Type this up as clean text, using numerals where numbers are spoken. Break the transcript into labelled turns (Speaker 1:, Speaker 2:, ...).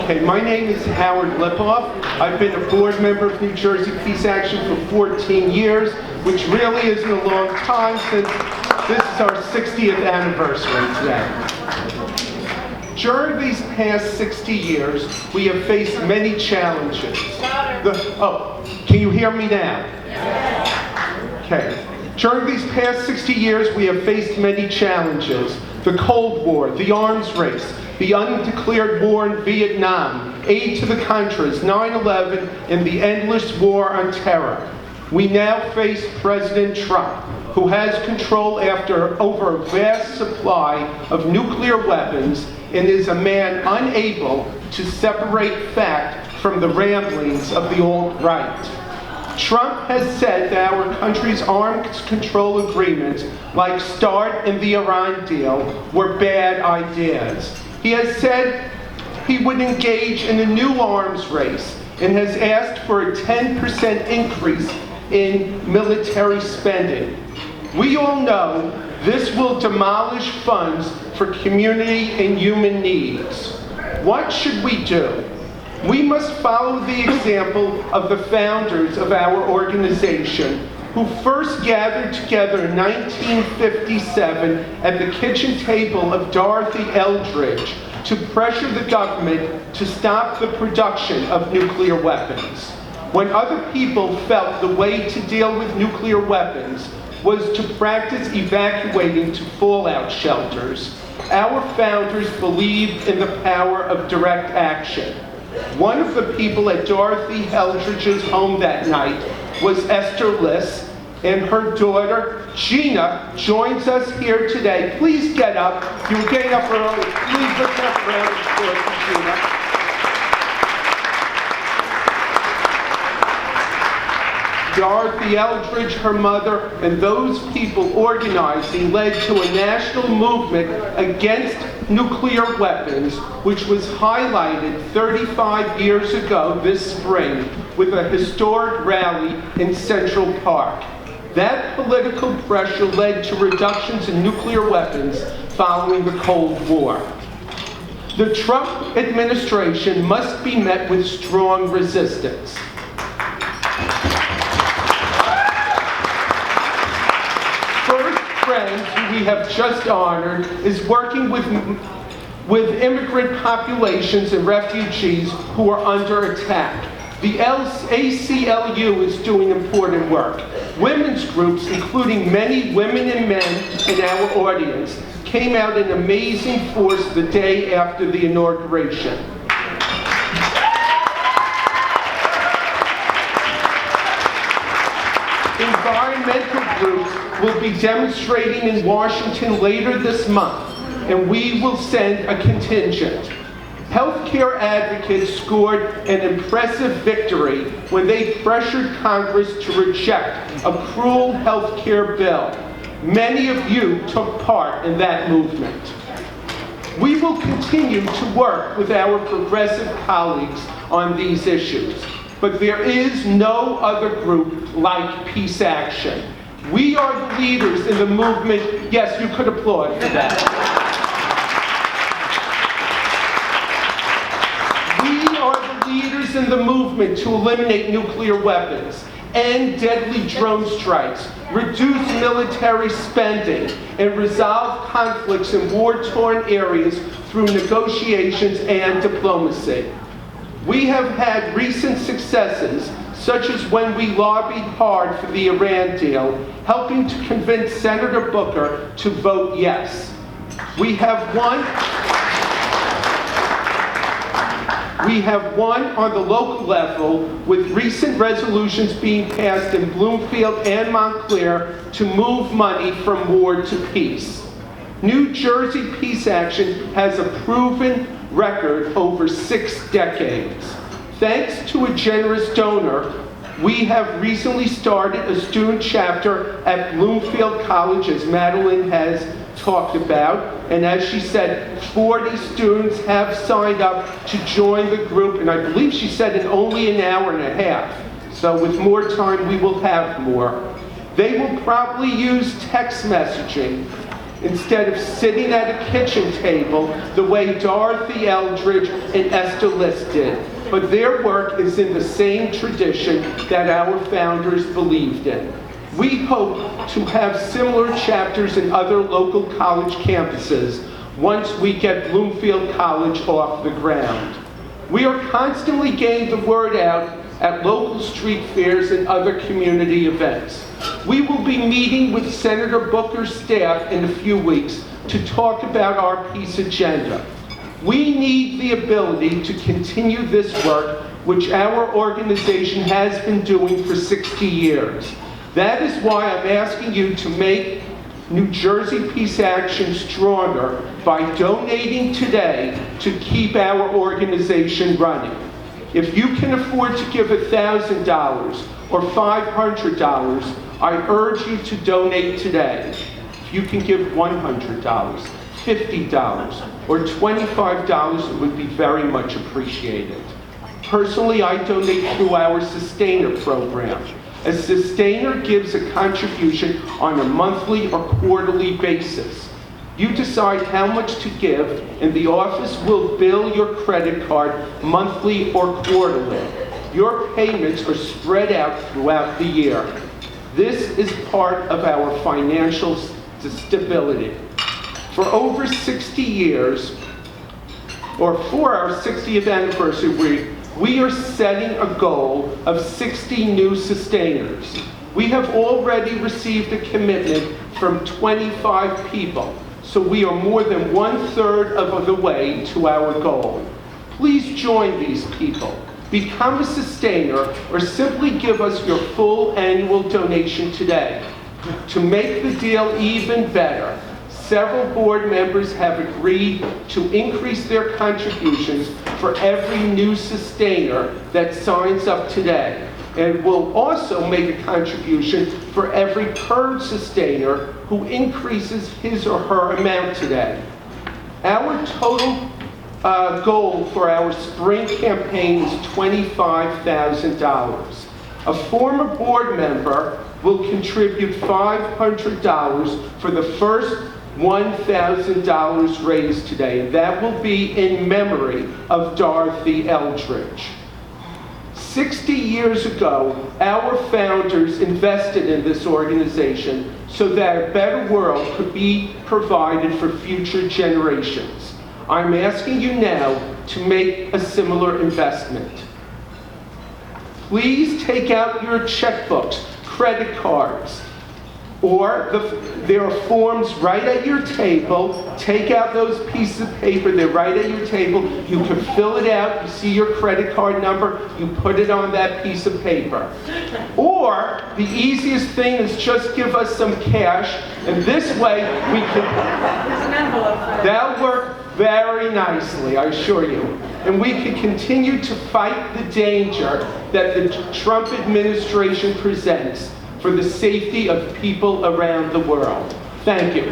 Speaker 1: Okay, my name is Howard Lipoff. I've been a board member of New Jersey Peace Action for 14 years, which really isn't a long time since this is our 60th anniversary today. During these past 60 years, we have faced many challenges. Can you hear me now? Okay. During these past 60 years, we have faced many challenges. The Cold War, the arms race, the undeclared war in Vietnam, aid to the Contras, 9/11, and the endless war on terror. We now face President Trump, who has control over a vast supply of nuclear weapons and is a man unable to separate fact from the ramblings of the alt-right. Trump has said that our country's arms control agreements, like START and the Iran deal, were bad ideas. He has said he would engage in a new arms race and has asked for a 10% increase in military spending. We all know this will demolish funds for community and human needs. What should we do? We must follow the example of the founders of our organization, who first gathered together in 1957 at the kitchen table of Dorothy Eldridge to pressure the government to stop the production of nuclear weapons. When other people felt the way to deal with nuclear weapons was to practice evacuating to fallout shelters, our founders believed in the power of direct action. One of the people at Dorothy Eldridge's home that night was Esther Liss, and her daughter, Gina, joins us here today. Please get up. You were getting up early. Please let's have a round of applause for Gina. Dorothy Eldridge, her mother, and those people organizing led to a national movement against nuclear weapons, which was highlighted 35 years ago this spring with a historic rally in Central Park. That political pressure led to reductions in nuclear weapons following the Cold War. The Trump administration must be met with strong resistance. Friends, who we have just honored, is working with immigrant populations and refugees who are under attack. The ACLU is doing important work. Women's groups, including many women and men in our audience, came out in amazing force the day after the inauguration. Environmental groups will be demonstrating in Washington later this month, and we will send a contingent. Healthcare advocates scored an impressive victory when they pressured Congress to reject a cruel healthcare bill. Many of you took part in that movement. We will continue to work with our progressive colleagues on these issues, but there is no other group like Peace Action. We are the leaders in the movement. Yes, you could applaud for that. We are the leaders in the movement to eliminate nuclear weapons, end deadly drone strikes, reduce military spending, and resolve conflicts in war-torn areas through negotiations and diplomacy. We have had recent successes, such as when we lobbied hard for the Iran deal, helping to convince Senator Booker to vote yes. We have won on the local level, with recent resolutions being passed in Bloomfield and Montclair to move money from war to peace. New Jersey Peace Action has a proven record over 6 decades. Thanks to a generous donor, we have recently started a student chapter at Bloomfield College, as Madeline has talked about. And as she said, 40 students have signed up to join the group, and I believe she said in only an hour and a half. So with more time, we will have more. They will probably use text messaging instead of sitting at a kitchen table the way Dorothy, Eldridge, and Esther List did. But their work is in the same tradition that our founders believed in. We hope to have similar chapters in other local college campuses once we get Bloomfield College off the ground. We are constantly getting the word out at local street fairs and other community events. We will be meeting with Senator Booker's staff in a few weeks to talk about our peace agenda. We need the ability to continue this work, which our organization has been doing for 60 years. That is why I'm asking you to make New Jersey Peace Action stronger by donating today to keep our organization running. If you can afford to give $1,000 or $500, I urge you to donate today. If you can give $100, $50, or $25, it would be very much appreciated. Personally, I donate through our Sustainer program. A sustainer gives a contribution on a monthly or quarterly basis. You decide how much to give, and the office will bill your credit card monthly or quarterly. Your payments are spread out throughout the year. This is part of our financial stability. For over 60 years, or for our 60th anniversary, we are setting a goal of 60 new sustainers. We have already received a commitment from 25 people, so we are more than 1/3 of the way to our goal. Please join these people. Become a sustainer, or simply give us your full annual donation today. To make the deal even better, several board members have agreed to increase their contributions for every new sustainer that signs up today, and will also make a contribution for every per sustainer who increases his or her amount today. Our total goal for our spring campaign is $25,000. A former board member will contribute $500 for the first $1,000 raised today, and that will be in memory of Dorothy Eldridge. 60 years ago, our founders invested in this organization so that a better world could be provided for future generations. I'm asking you now to make a similar investment. Please take out your checkbooks, credit cards, or there are forms right at your table. Take out those pieces of paper, they're right at your table. You can fill it out, you see your credit card number, you put it on that piece of paper. Or, the easiest thing is just give us some cash, and this way we can... That'll work very nicely, I assure you. And we can continue to fight the danger that the Trump administration presents for the safety of people around the world. Thank you.